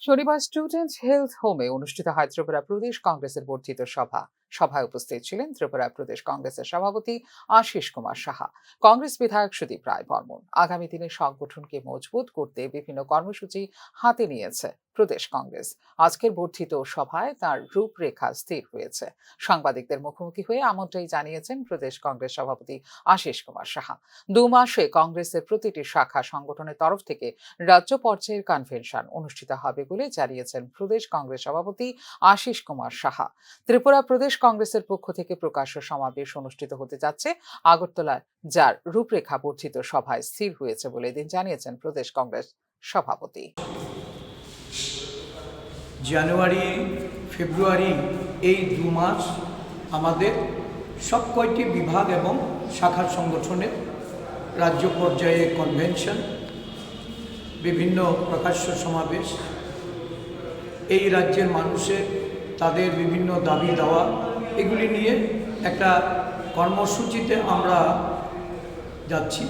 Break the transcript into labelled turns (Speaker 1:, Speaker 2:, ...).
Speaker 1: শনিবার student health হোমে অনুষ্ঠিত হয় ত্রিপুরা প্রদেশ কংগ্রেসের বর্ধিত সভায় উপস্থিত ছিলেন ত্রিপুরা প্রদেশ কংগ্রেসের সভাপতি আশিস কুমার সাহা, কংগ্রেস বিধায়ক সুদীপ রায় বর্মন। আগামী দিনে সংগঠনকে মজবুত করতে বিভিন্ন কর্মসূচি হাতে নিয়েছে প্রদেশ কংগ্রেস। আজকের বর্ধিত সভায় তার রূপরেখা স্থির হয়েছে। সাংবাদিকদের মুখোমুখি হয়ে এমনটাই জানিয়েছেন প্রদেশ কংগ্রেস সভাপতি আশিস কুমার সাহা। 2 মাসে কংগ্রেসের প্রতিটি শাখা সংগঠনের তরফ থেকে রাজ্য পর্যায়ের কনভেনশন অনুষ্ঠিত হবে বলে জানিয়েছেন প্রদেশ কংগ্রেস সভাপতি আশিস কুমার সাহা। ত্রিপুরা প্রদেশ কংগ্রেসের পক্ষ থেকে প্রকাশ্য সমাবেশ অনুষ্ঠিত হতে যাচ্ছে আগরতলায়, যার রূপরেখা বর্ধিত সভায় স্থির হয়েছে বলে এদিন জানিয়েছেন প্রদেশ কংগ্রেস সভাপতি।
Speaker 2: জানুয়ারি, ফেব্রুয়ারি এই 2 মাস আমাদের সব কয়টি বিভাগ এবং শাখার সংগঠনের রাজ্য পর্যায়ে কনভেনশন, বিভিন্ন প্রকাশ্য সমাবেশ, এই রাজ্যের মানুষের তাদের বিভিন্ন দাবি দাওয়া এগুলি নিয়ে একটা কর্মসূচিতে আমরা যাচ্ছি।